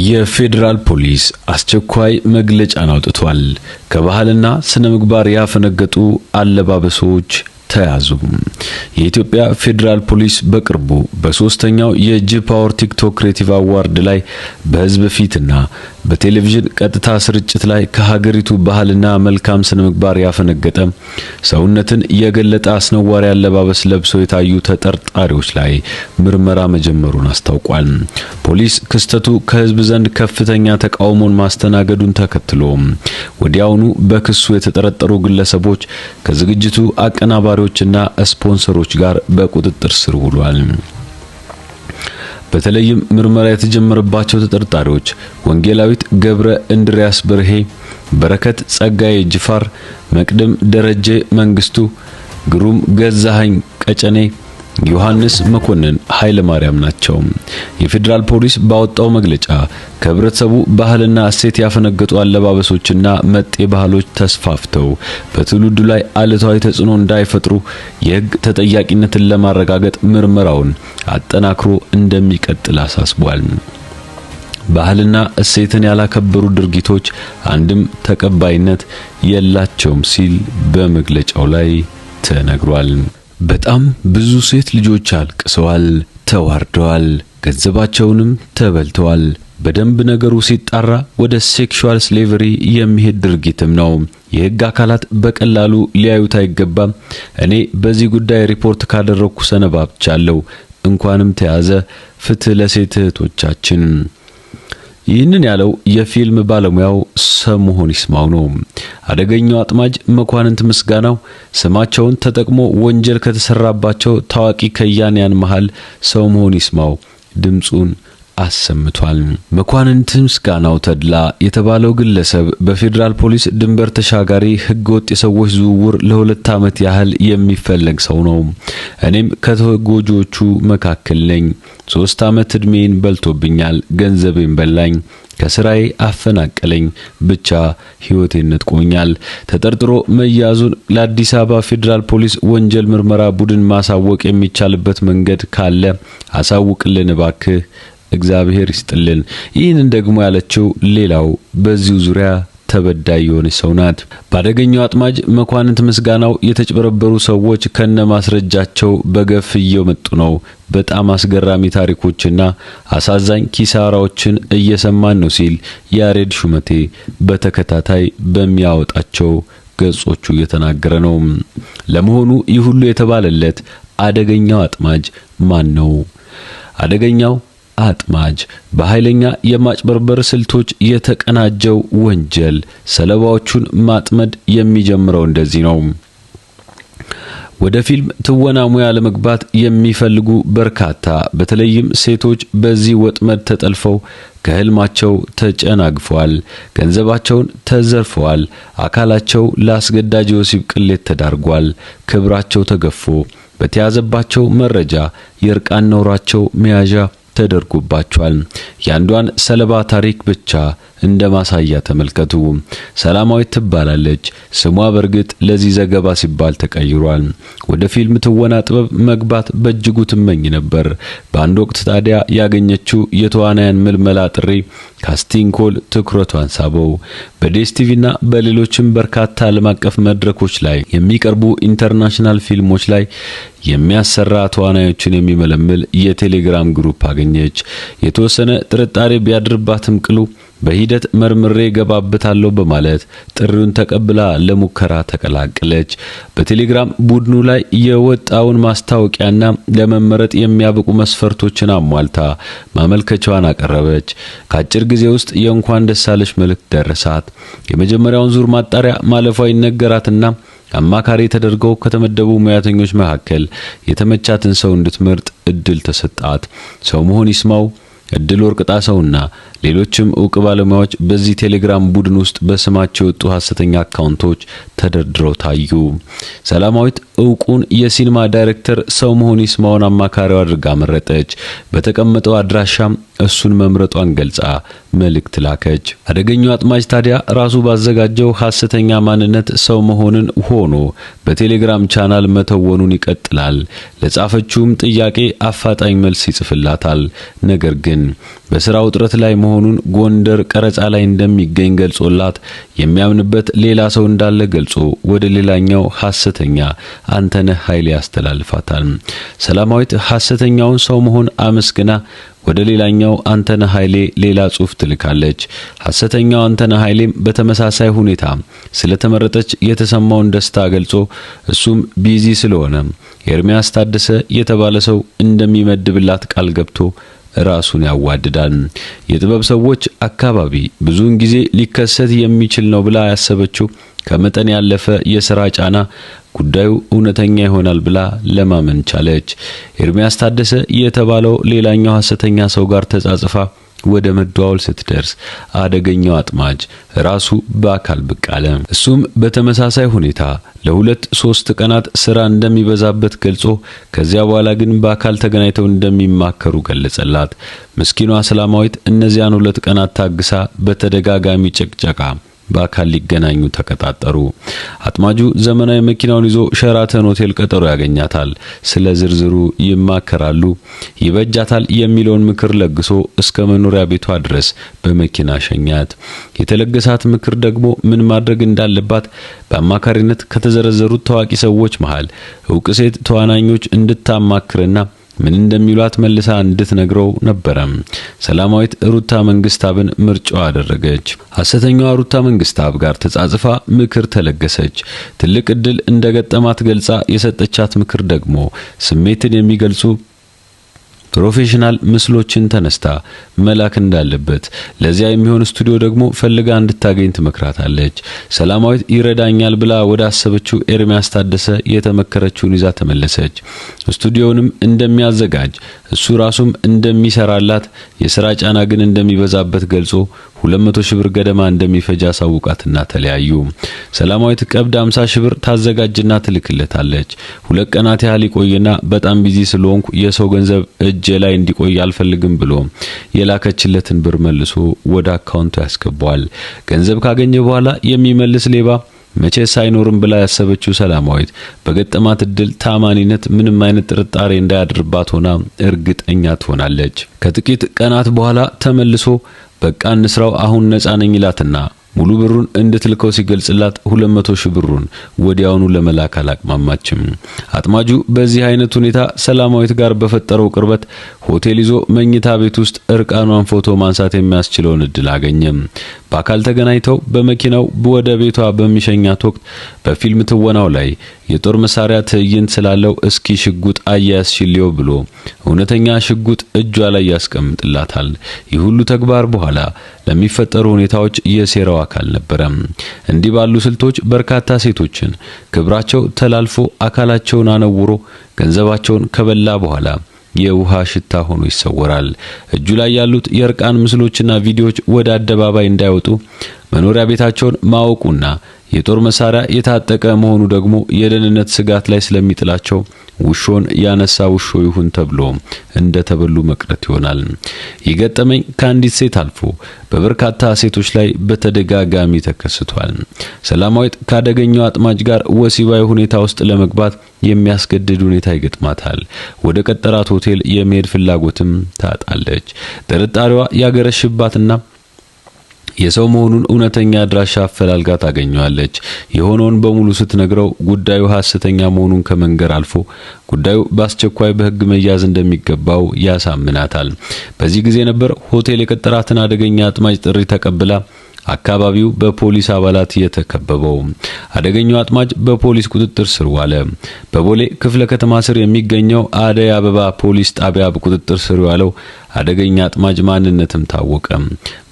የፌዴራል ፖሊስ አስቸኳይ መግለጫን አውጥቷል። ከባህልና ስነ ምግባር ያፈነገጡ አለባበሶች ተያዙ። የኢትዮጵያ ፌዴራል ፖሊስ በቅርቡ በሶስተኛው የጂ ፓወር ቲክቶክ ክሬቲቭ አዋርድ ላይ በህዝብ ፊትና በቴሌቪዥን ቀጥታ ስርጭት ላይ ከሀገሪቱ ባህልና መልካም ስነ ምግባር ያፈነገጠ ሰውነትን የገለጠ አስነዋሪ አለባበስ ለብሰው የታዩ ተጠርጣሪዎች ላይ ምርመራ መጀመሩን አስታውቋል። ፖሊስ ክስተቱ ከህዝብ ዘንድ ከፍተኛ ተቃውሞን ማስተናገዱን ተከትሎ ወዲያውኑ በክሱ የተጠረጠሩ ግለሰቦች ከዝግጅቱ አቀናባሪዎችና ስፖንሰሮች ጋር በቁጥጥር ስር ውሏል። በተለይም ምርመራ የተጀመረባቸው ተጠርጣሪዎች ወንጌላዊት ገብረ እንድሪያስ በርሄ፣ በረከት ጸጋዬ ጅፋር፣ መቅደም ደረጀ መንግስቱ፣ ግሩም ገዛኸኝ ቀጨኔ፣ ዮሐንስ መኮንን ኃይለ ማርያም ናቸው። የፌዴራል ፖሊስ ባወጣው መግለጫ ከህብረተሰቡ ባህልና እሴት ያፈነገጡ አለባበሶችና መጤ ባህሎች ተስፋፍተው በትውልዱ ላይ አሉታዊ ተጽዕኖ እንዳይፈጥሩ የህግ ተጠያቂነትን ለማረጋገጥ ምርመራውን አጠናክሮ እንደሚቀጥል አሳስቧል። ባህልና እሴትን ያላከበሩ ድርጊቶች አንድም ተቀባይነት የላቸውም ሲል በመግለጫው ላይ ተነግሯል። በጣም ብዙ ሴት ልጆች አልቅሰዋል፣ ተዋርደዋል፣ ገንዘባቸውንም ተበልተዋል። በደንብ ነገሩ ሲጣራ ወደ ሴክሹዋል ስሌቨሪ የሚሄድ ድርጊትም ነው። የህግ አካላት በቀላሉ ሊያዩት አይገባም። እኔ በዚህ ጉዳይ ሪፖርት ካደረኩ ሰነባብቻለሁ። እንኳንም ተያዘ። ፍትህ ለሴት እህቶቻችን። ይህንን ያለው የፊልም ባለሙያው ሰምሆን ይስማው ነው። አደገኛው አጥማጅ መኳንንት ምስጋናው ስማቸውን ተጠቅሞ ወንጀል ከተሰራባቸው ታዋቂ ከያንያን መሃል ሰምሆን ይስማው ድምጹን አሰምቷል። መኳንንት ምስጋናው ተድላ የተባለው ግለሰብ በፌዴራል ፖሊስ ድንበር ተሻጋሪ ህገወጥ የሰዎች ዝውውር ለ2 ዓመት ያህል የሚፈለግ ሰው ነው። እኔም ከተጎጆቹ መካከል ነኝ። 3 ዓመት እድሜን በልቶብኛል፣ ገንዘቤን በላኝ፣ ከስራዬ አፈናቀለኝ፣ ብቻ ህይወቴን ነጥቆኛል። ተጠርጥሮ መያዙን ለአዲስ አበባ ፌዴራል ፖሊስ ወንጀል ምርመራ ቡድን ማሳወቅ የሚቻልበት መንገድ ካለ አሳውቅልን እባክህ፣ እግዚአብሔር ይስጥልን። ይህንን ደግሞ ያለችው ሌላው በዚሁ ዙሪያ ተበዳይ የሆነች ሰው ናት። ባደገኛው አጥማጅ መኳንንት ምስጋናው የተጨበረበሩ ሰዎች ከነ ማስረጃቸው በገፍ እየመጡ ነው። በጣም አስገራሚ ታሪኮችና አሳዛኝ ኪሳራዎችን እየሰማን ነው ሲል ያሬድ ሹመቴ በተከታታይ በሚያወጣቸው ገጾቹ እየተናገረ ነው። ለመሆኑ ይህ ሁሉ የተባለለት አደገኛው አጥማጅ ማን ነው? አደገኛው አጥማጅ በኃይለኛ የማጭበርበር ስልቶች የተቀናጀው ወንጀል ሰለባዎቹን ማጥመድ የሚጀምረው እንደዚህ ነው። ወደ ፊልም ትወና ሙያ ለመግባት የሚፈልጉ በርካታ በተለይም ሴቶች በዚህ ወጥመድ ተጠልፈው ከህልማቸው ተጨናግፈዋል፣ ገንዘባቸውን ተዘርፈዋል፣ አካላቸው ለአስገዳጅ ወሲብ ቅሌት ተዳርጓል፣ ክብራቸው ተገፎ በተያዘባቸው መረጃ የእርቃን ኖራቸው መያዣ ተደርጎባቸዋል። ያንዷን ሰለባ ታሪክ ብቻ እንደ ማሳያ ተመልከቱ። ሰላማዊት ትባላለች። ስሟ በርግጥ ለዚህ ዘገባ ሲባል ተቀይሯል። ወደ ፊልም ትወና ጥበብ መግባት በእጅጉ ትመኝ ነበር። በአንድ ወቅት ታዲያ ያገኘችው የተዋናያን ምልመላ ጥሪ ካስቲንግ ኮል ትኩረቷን ሳበው። በዲኤስቲቪና በሌሎችም በርካታ ዓለም አቀፍ መድረኮች ላይ የሚቀርቡ ኢንተርናሽናል ፊልሞች ላይ የሚያሰራ ተዋናዮችን የሚመለምል የቴሌግራም ግሩፕ አገኘች። የተወሰነ ጥርጣሬ ቢያድርባትም ቅሉ በሂደት መርምሬ ገባበታለሁ በማለት ጥሪውን ተቀብላ ለሙከራ ተቀላቀለች። በቴሌግራም ቡድኑ ላይ የወጣውን ማስታወቂያና ለመመረጥ የሚያበቁ መስፈርቶችን አሟልታ ማመልከቻዋን አቀረበች። ከአጭር ጊዜ ውስጥ የእንኳን ደስ አለሽ መልእክት ደረሳት። የመጀመሪያውን ዙር ማጣሪያ ማለፏ ይነገራትና አማካሪ ተደርገው ከተመደቡ ሙያተኞች መካከል የተመቻትን ሰው እንድትመርጥ እድል ተሰጣት። ሰምሆን ይስማው፣ እድል ወርቅ ጣሰውና ሌሎችም ዕውቅ ባለሙያዎች በዚህ ቴሌግራም ቡድን ውስጥ በስማቸው የወጡ ሐሰተኛ አካውንቶች ተደርድረው ታዩ። ሰላማዊት ዕውቁን የሲኒማ ዳይሬክተር ሰምሆን ይስማውን አማካሪው አድርጋ መረጠች። በተቀመጠው አድራሻም እሱን መምረጧን ገልጻ መልእክት ላከች። አደገኛው አጥማጅ ታዲያ ራሱ ባዘጋጀው ሐሰተኛ ማንነት ሰው መሆንን ሆኖ በቴሌግራም ቻናል መተወኑን ይቀጥላል። ለጻፈችውም ጥያቄ አፋጣኝ መልስ ይጽፍላታል። ነገር ግን በስራ ውጥረት ላይ መሆኑን ጎንደር ቀረጻ ላይ እንደሚገኝ ገልጾላት የሚያምንበት ሌላ ሰው እንዳለ ገልጾ ወደ ሌላኛው ሐሰተኛ አንተነህ ኃይሌ ያስተላልፋታል። ሰላማዊት ሐሰተኛውን ሰው መሆን አመስግና ወደ ሌላኛው አንተነህ ኃይሌ ሌላ ጽሑፍ ትልካለች። ሐሰተኛው አንተነህ ኃይሌም በተመሳሳይ ሁኔታ ስለተመረጠች የተሰማውን ደስታ ገልጾ እሱም ቢዚ ስለሆነ ኤርሚያስ ታደሰ የተባለ ሰው እንደሚመድብላት ቃል ገብቶ ራሱን ያዋድዳል። የጥበብ ሰዎች አካባቢ ብዙውን ጊዜ ሊከሰት የሚችል ነው ብላ ያሰበችው ከመጠን ያለፈ የሥራ ጫና ጉዳዩ እውነተኛ ይሆናል ብላ ለማመን ቻለች። ኤርሚያስ ታደሰ የተባለው ሌላኛው ሐሰተኛ ሰው ጋር ተጻጽፋ ወደ መደዋወል ስትደርስ አደገኛው አጥማጅ ራሱ በአካል ብቅ አለ። እሱም በተመሳሳይ ሁኔታ ለ2-3 ቀናት ስራ እንደሚበዛበት ገልጾ ከዚያ በኋላ ግን በአካል ተገናኝተው እንደሚማከሩ ገለጸላት። ምስኪኗ ሰላማዊት እነዚያን 2 ቀናት ታግሳ በተደጋጋሚ ጭቅጨቃ በአካል ሊገናኙ ተቀጣጠሩ። አጥማጁ ዘመናዊ መኪናውን ይዞ ሸራተን ሆቴል ቀጠሮ ያገኛታል። ስለ ዝርዝሩ ይማከራሉ። ይበጃታል የሚለውን ምክር ለግሶ እስከ መኖሪያ ቤቷ ድረስ በመኪና ሸኛት። የተለገሳት ምክር ደግሞ ምን ማድረግ እንዳለባት በአማካሪነት ከተዘረዘሩት ታዋቂ ሰዎች መሃል ዕውቅ ሴት ተዋናኞች እንድታማክርና ምን እንደሚሏት መልሳ እንድትነግረው ነበር። ሰላማዊት ሩታ መንግስታብን ምርጫው አደረገች። ሐሰተኛዋ ሩታ መንግስታብ ጋር ተጻጽፋ ምክር ተለገሰች። ትልቅ እድል እንደገጠማት ገልጻ የሰጠቻት ምክር ደግሞ ስሜትን የሚገልጹ ፕሮፌሽናል ምስሎችን ተነስታ መላክ እንዳለበት ለዚያ የሚሆን ስቱዲዮ ደግሞ ፈልጋ እንድታገኝ ትመክራታለች። ሰላማዊት ይረዳኛል ብላ ወደ አሰበችው ኤርሚያስ ታደሰ የተመከረችውን ይዛ ተመለሰች። ስቱዲዮንም እንደሚያዘጋጅ እሱ ራሱም እንደሚሰራላት የሥራ ጫና ግን እንደሚበዛበት ገልጾ 200 ሺህ ብር ገደማ እንደሚፈጃ ሳውቃትና ተለያዩ። ሰላማዊት ቀብድ 50 ሺህ ብር ታዘጋጅና ትልክለታለች። 2 ቀናት ያህል ይቆይና በጣም ቢዚ ስለሆንኩ የሰው ገንዘብ እጄ ላይ እንዲቆይ አልፈልግም ብሎ የላከችለትን ብር መልሶ ወደ አካውንቱ ያስገባዋል። ገንዘብ ካገኘ በኋላ የሚመልስ ሌባ መቼስ አይኖርም ብላ ያሰበችው ሰላማዊት በገጠማት እድል ታማኒነት ምንም አይነት ጥርጣሬ እንዳያድርባት ሆና እርግጠኛ ትሆናለች። ከጥቂት ቀናት በኋላ ተመልሶ በቃ እንስራው አሁን ነፃ ነኝ ይላትና ሙሉ ብሩን እንድትልከው ሲገልጽላት 200 ሺህ ብሩን ወዲያውኑ ለመላክ አላቅማማችም። አጥማጁ በዚህ አይነት ሁኔታ ሰላማዊት ጋር በፈጠረው ቅርበት ሆቴል ይዞ መኝታ ቤት ውስጥ እርቃኗን ፎቶ ማንሳት የሚያስችለውን እድል አገኘ። በአካል ተገናኝተው በመኪናው ወደ ቤቷ በሚሸኛት ወቅት በፊልም ትወናው ላይ የጦር መሳሪያ ትዕይንት ስላለው እስኪ ሽጉጥ አያያዝሽልዮ ብሎ እውነተኛ ሽጉጥ እጇ ላይ ያስቀምጥላታል። ይህ ሁሉ ተግባር በኋላ ለሚፈጠሩ ሁኔታዎች የሴራው አካል ነበር። እንዲህ ባሉ ስልቶች በርካታ ሴቶችን ክብራቸው ተላልፎ አካላቸውን አነውሮ ገንዘባቸውን ከበላ በኋላ የውሃ ሽታ ሆኖ ይሰወራል። እጁ ላይ ያሉት የርቃን ምስሎችና ቪዲዮዎች ወደ አደባባይ እንዳይወጡ መኖሪያ ቤታቸውን ማወቁና የጦር መሳሪያ የታጠቀ መሆኑ ደግሞ የደህንነት ስጋት ላይ ስለሚጥላቸው ውሾን ያነሳ ውሾ ይሁን ተብሎ እንደተበሉ መቅረት ይሆናል። ይገጠመኝ ከአንዲት ሴት አልፎ በበርካታ ሴቶች ላይ በተደጋጋሚ ተከስቷል። ሰላማዊት ካደገኛው አጥማጅ ጋር ወሲባዊ ሁኔታ ውስጥ ለመግባት የሚያስገድድ ሁኔታ ይገጥማታል። ወደ ቀጠራት ሆቴል የመሄድ ፍላጎትም ታጣለች። ጥርጣሬዋ ያገረሽባትና የሰው መሆኑን እውነተኛ አድራሻ አፈላልጋ ታገኘዋለች። የሆነውን በሙሉ ስትነግረው ጉዳዩ ሐሰተኛ መሆኑን ከመንገር አልፎ ጉዳዩ በአስቸኳይ በሕግ መያዝ እንደሚገባው ያሳምናታል። በዚህ ጊዜ ነበር ሆቴል የቀጠራትን አደገኛ አጥማጅ ጥሪ ተቀብላ አካባቢው በፖሊስ አባላት የተከበበው። አደገኛው አጥማጅ በፖሊስ ቁጥጥር ስር ዋለ። በቦሌ ክፍለ ከተማ ስር የሚገኘው አደይ አበባ ፖሊስ ጣቢያ በቁጥጥር ስር ዋለው አደገኛ አጥማጅ ማንነትም ታወቀ።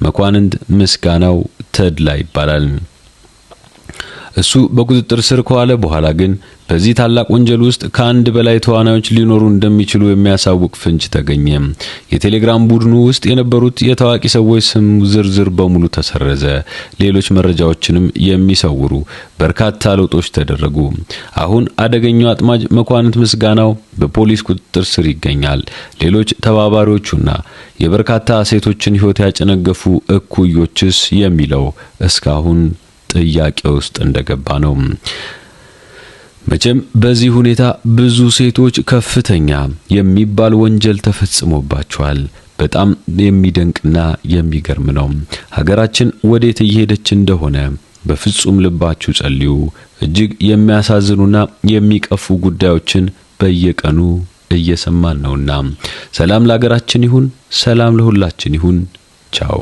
መኳንንት ምስጋናው ተድላ ይባላል። እሱ በቁጥጥር ስር ከዋለ በኋላ ግን በዚህ ታላቅ ወንጀል ውስጥ ከአንድ በላይ ተዋናዮች ሊኖሩ እንደሚችሉ የሚያሳውቅ ፍንጭ ተገኘ። የቴሌግራም ቡድኑ ውስጥ የነበሩት የታዋቂ ሰዎች ስም ዝርዝር በሙሉ ተሰረዘ። ሌሎች መረጃዎችንም የሚሰውሩ በርካታ ለውጦች ተደረጉ። አሁን አደገኛው አጥማጅ መኳንንት ምስጋናው በፖሊስ ቁጥጥር ስር ይገኛል። ሌሎች ተባባሪዎቹና የበርካታ ሴቶችን ሕይወት ያጨነገፉ እኩዮችስ የሚለው እስካሁን ጥያቄ ውስጥ እንደገባ ነው። መቼም በዚህ ሁኔታ ብዙ ሴቶች ከፍተኛ የሚባል ወንጀል ተፈጽሞባቸዋል። በጣም የሚደንቅና የሚገርም ነው። ሀገራችን ወዴት እየሄደች እንደሆነ በፍጹም ልባችሁ ጸልዩ። እጅግ የሚያሳዝኑና የሚቀፉ ጉዳዮችን በየቀኑ እየሰማን ነውና ሰላም ለሀገራችን ይሁን፣ ሰላም ለሁላችን ይሁን። ቻው።